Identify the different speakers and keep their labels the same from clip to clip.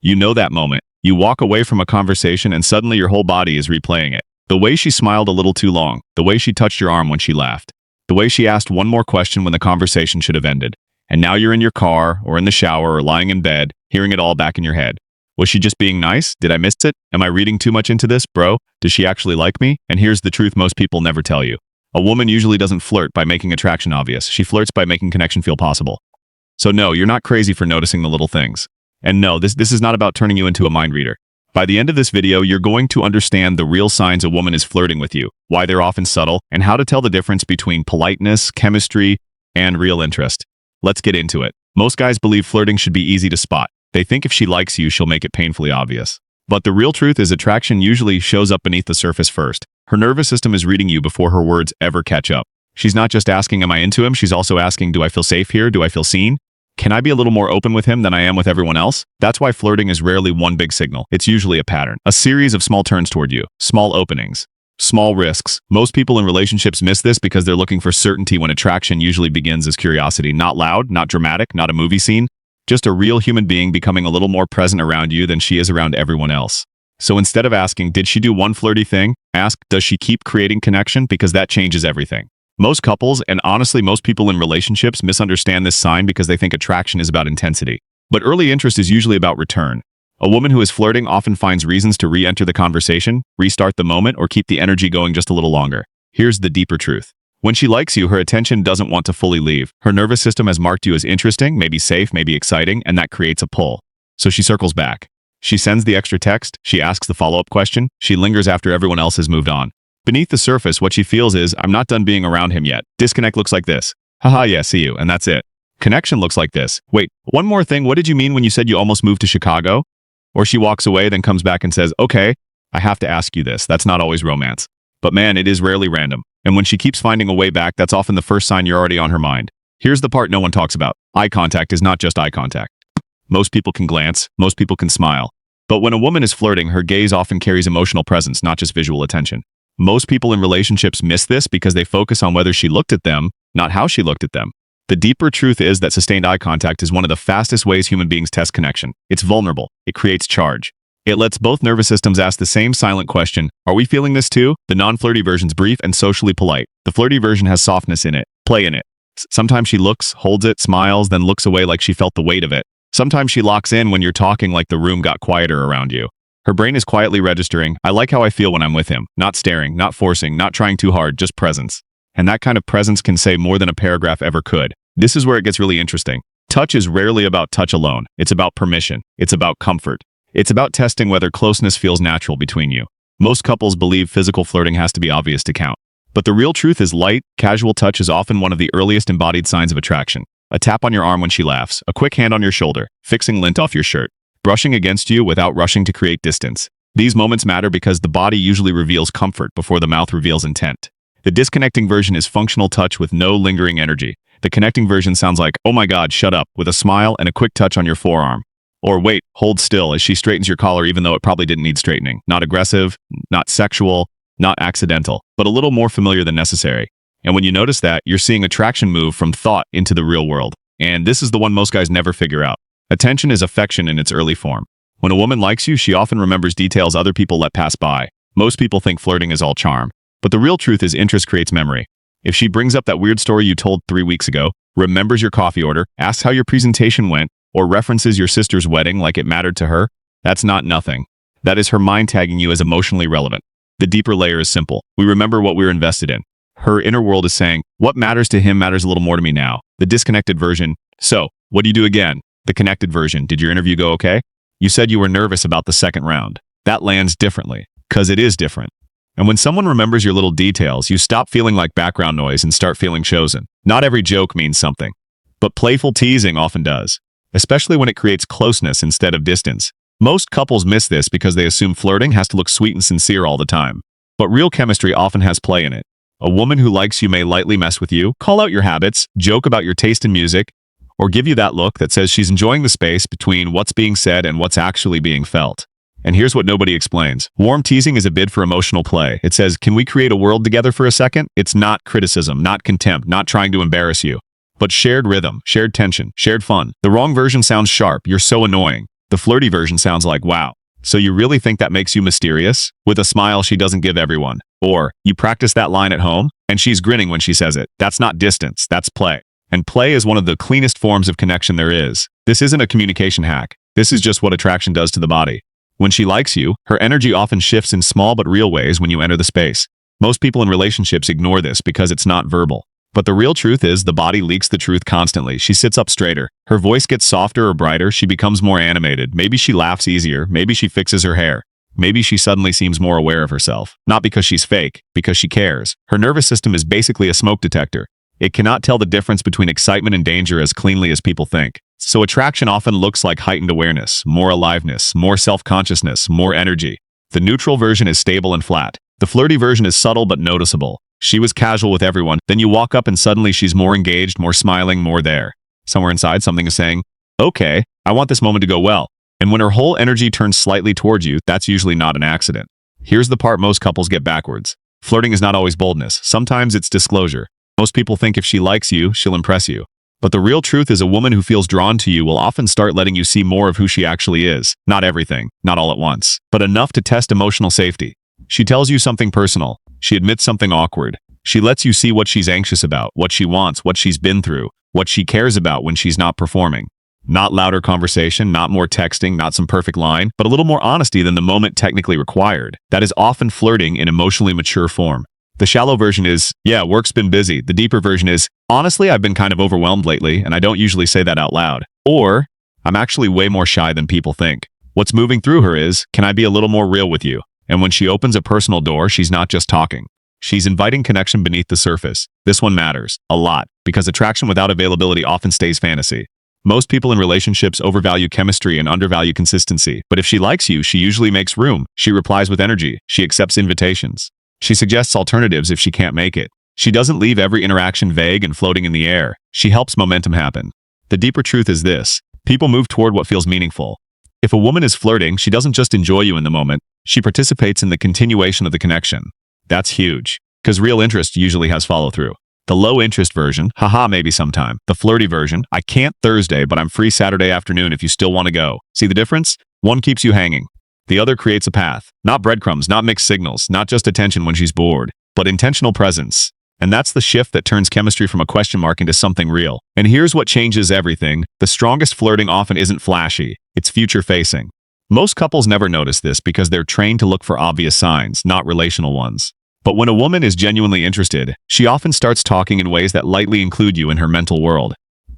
Speaker 1: You know that moment. You walk away from a conversation and suddenly your whole body is replaying it. The way she smiled a little too long, the way she touched your arm when she laughed, the way she asked one more question when the conversation should have ended. And now you're in your car, or in the shower, or lying in bed, hearing it all back in your head. Was she just being nice? Did I miss it? Am I reading too much into this, bro? Does she actually like me? And here's the truth most people never tell you. A woman usually doesn't flirt by making attraction obvious. She flirts by making connection feel possible. So no, you're not crazy for noticing the little things. And no, this is not about turning you into a mind reader. By the end of this video, you're going to understand the real signs a woman is flirting with you, why they're often subtle, and how to tell the difference between politeness, chemistry, and real interest. Let's get into it. Most guys believe flirting should be easy to spot. They think if she likes you, she'll make it painfully obvious. But the real truth is attraction usually shows up beneath the surface first. Her nervous system is reading you before her words ever catch up. She's not just asking, am I into him? She's also asking, do I feel safe here? Do I feel seen? Can I be a little more open with him than I am with everyone else? That's why flirting is rarely one big signal. It's usually a pattern, a series of small turns toward you, small openings, small risks. Most people in relationships miss this because they're looking for certainty when attraction usually begins as curiosity. Not loud, not dramatic, not a movie scene. Just a real human being becoming a little more present around you than she is around everyone else. So instead of asking, did she do one flirty thing? Ask, does she keep creating connection? Because that changes everything. Most couples, and honestly most people in relationships, misunderstand this sign because they think attraction is about intensity. But early interest is usually about return. A woman who is flirting often finds reasons to re-enter the conversation, restart the moment, or keep the energy going just a little longer. Here's the deeper truth. When she likes you, her attention doesn't want to fully leave. Her nervous system has marked you as interesting, maybe safe, maybe exciting, and that creates a pull. So she circles back. She sends the extra text, she asks the follow-up question, she lingers after everyone else has moved on. Beneath the surface, what she feels is, I'm not done being around him yet. Disconnect looks like this. Haha, yeah, see you, and that's it. Connection looks like this. Wait, one more thing, what did you mean when you said you almost moved to Chicago? Or she walks away, then comes back and says, okay, I have to ask you this. That's not always romance. But man, it is rarely random. And when she keeps finding a way back, that's often the first sign you're already on her mind. Here's the part no one talks about. Eye contact is not just eye contact. Most people can glance, most people can smile. But when a woman is flirting, her gaze often carries emotional presence, not just visual attention. Most people in relationships miss this because they focus on whether she looked at them, not how she looked at them. The deeper truth is that sustained eye contact is one of the fastest ways human beings test connection. It's vulnerable. It creates charge. It lets both nervous systems ask the same silent question, are we feeling this too? The non-flirty version's brief and socially polite. The flirty version has softness in it, play in it. Sometimes she looks, holds it, smiles, then looks away like she felt the weight of it. Sometimes she locks in when you're talking like the room got quieter around you. Her brain is quietly registering, I like how I feel when I'm with him. Not staring, not forcing, not trying too hard, just presence. And that kind of presence can say more than a paragraph ever could. This is where it gets really interesting. Touch is rarely about touch alone. It's about permission. It's about comfort. It's about testing whether closeness feels natural between you. Most couples believe physical flirting has to be obvious to count. But the real truth is light, casual touch is often one of the earliest embodied signs of attraction. A tap on your arm when she laughs, a quick hand on your shoulder, fixing lint off your shirt, brushing against you without rushing to create distance. These moments matter because the body usually reveals comfort before the mouth reveals intent. The disconnecting version is functional touch with no lingering energy. The connecting version sounds like, oh my God, shut up, with a smile and a quick touch on your forearm. Or wait, hold still as she straightens your collar even though it probably didn't need straightening. Not aggressive, not sexual, not accidental, but a little more familiar than necessary. And when you notice that, you're seeing attraction move from thought into the real world. And this is the one most guys never figure out. Attention is affection in its early form. When a woman likes you, she often remembers details other people let pass by. Most people think flirting is all charm. But the real truth is interest creates memory. If she brings up that weird story you told 3 weeks ago, remembers your coffee order, asks how your presentation went, or references your sister's wedding like it mattered to her, that's not nothing. That is her mind tagging you as emotionally relevant. The deeper layer is simple. We remember what we were invested in. Her inner world is saying, what matters to him matters a little more to me now. The disconnected version, so, what do you do again? The connected version, did your interview go okay? You said you were nervous about the second round. That lands differently, because it is different. And when someone remembers your little details, you stop feeling like background noise and start feeling chosen. Not every joke means something, but playful teasing often does, especially when it creates closeness instead of distance. Most couples miss this because they assume flirting has to look sweet and sincere all the time. But real chemistry often has play in it. A woman who likes you may lightly mess with you, call out your habits, joke about your taste in music, or give you that look that says she's enjoying the space between what's being said and what's actually being felt. And here's what nobody explains. Warm teasing is a bid for emotional play. It says, can we create a world together for a second? It's not criticism, not contempt, not trying to embarrass you, but shared rhythm, shared tension, shared fun. The wrong version sounds sharp, you're so annoying. The flirty version sounds like, wow, so you really think that makes you mysterious? With a smile she doesn't give everyone. Or, you practice that line at home? And she's grinning when she says it. That's not distance, that's play. And play is one of the cleanest forms of connection there is. This isn't a communication hack. This is just what attraction does to the body. When she likes you, her energy often shifts in small but real ways when you enter the space. Most people in relationships ignore this because it's not verbal. But the real truth is the body leaks the truth constantly. She sits up straighter. Her voice gets softer or brighter. She becomes more animated. Maybe she laughs easier. Maybe she fixes her hair. Maybe she suddenly seems more aware of herself. Not because she's fake, because she cares. Her nervous system is basically a smoke detector. It cannot tell the difference between excitement and danger as cleanly as people think. So attraction often looks like heightened awareness, more aliveness, more self-consciousness, more energy. The neutral version is stable and flat. The flirty version is subtle but noticeable. She was casual with everyone, then you walk up and suddenly she's more engaged, more smiling, more there. Somewhere inside something is saying, okay, I want this moment to go well. And when her whole energy turns slightly towards you, that's usually not an accident. Here's the part most couples get backwards. Flirting is not always boldness. Sometimes it's disclosure. Most people think if she likes you, she'll impress you. But the real truth is a woman who feels drawn to you will often start letting you see more of who she actually is. Not everything, not all at once, but enough to test emotional safety. She tells you something personal. She admits something awkward. She lets you see what she's anxious about, what she wants, what she's been through, what she cares about when she's not performing. Not louder conversation, not more texting, not some perfect line, but a little more honesty than the moment technically required. That is often flirting in emotionally mature form. The shallow version is, yeah, work's been busy. The deeper version is, honestly, I've been kind of overwhelmed lately, and I don't usually say that out loud. Or, I'm actually way more shy than people think. What's moving through her is, can I be a little more real with you? And when she opens a personal door, she's not just talking. She's inviting connection beneath the surface. This one matters, a lot, because attraction without availability often stays fantasy. Most people in relationships overvalue chemistry and undervalue consistency, but if she likes you, she usually makes room. She replies with energy. She accepts invitations. She suggests alternatives if she can't make it. She doesn't leave every interaction vague and floating in the air. She helps momentum happen. The deeper truth is this: people move toward what feels meaningful. If a woman is flirting, she doesn't just enjoy you in the moment, she participates in the continuation of the connection. That's huge, because real interest usually has follow-through. The low-interest version, haha, maybe sometime. The flirty version, I can't Thursday, but I'm free Saturday afternoon if you still want to go. See the difference? One keeps you hanging. The other creates a path. Not breadcrumbs, not mixed signals, not just attention when she's bored, but intentional presence. And that's the shift that turns chemistry from a question mark into something real. And here's what changes everything. The strongest flirting often isn't flashy. It's future-facing. Most couples never notice this because they're trained to look for obvious signs, not relational ones. But when a woman is genuinely interested, she often starts talking in ways that lightly include you in her mental world.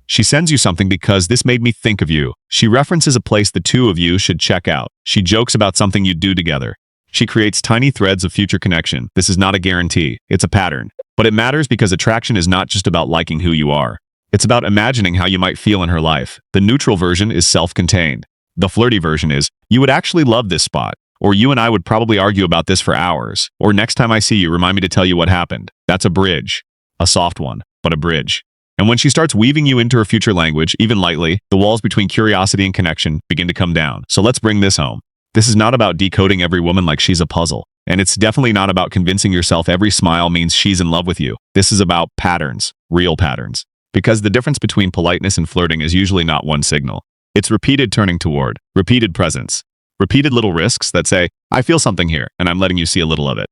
Speaker 1: She sends you something because this made me think of you. She references a place the two of you should check out. She jokes about something you'd do together. She creates tiny threads of future connection. This is not a guarantee. It's a pattern. But it matters because attraction is not just about liking who you are. It's about imagining how you might feel in her life. The neutral version is self-contained. The flirty version is, you would actually love this spot. Or you and I would probably argue about this for hours. Or next time I see you, remind me to tell you what happened. That's a bridge. A soft one, but a bridge. And when she starts weaving you into her future language, even lightly, the walls between curiosity and connection begin to come down. So let's bring this home. This is not about decoding every woman like she's a puzzle. And it's definitely not about convincing yourself every smile means she's in love with you. This is about patterns, real patterns. Because the difference between politeness and flirting is usually not one signal. It's repeated turning toward, repeated presence, repeated little risks that say, I feel something here, and I'm letting you see a little of it.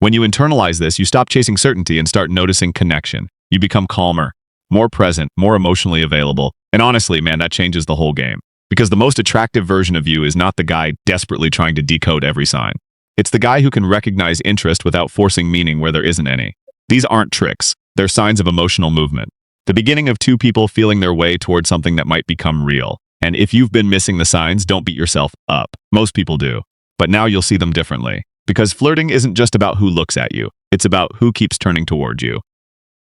Speaker 1: When you internalize this, you stop chasing certainty and start noticing connection. You become calmer, more present, more emotionally available. And honestly, man, that changes the whole game. Because the most attractive version of you is not the guy desperately trying to decode every sign. It's the guy who can recognize interest without forcing meaning where there isn't any. These aren't tricks. They're signs of emotional movement. The beginning of two people feeling their way toward something that might become real. And if you've been missing the signs, don't beat yourself up. Most people do. But now you'll see them differently. Because flirting isn't just about who looks at you. It's about who keeps turning toward you.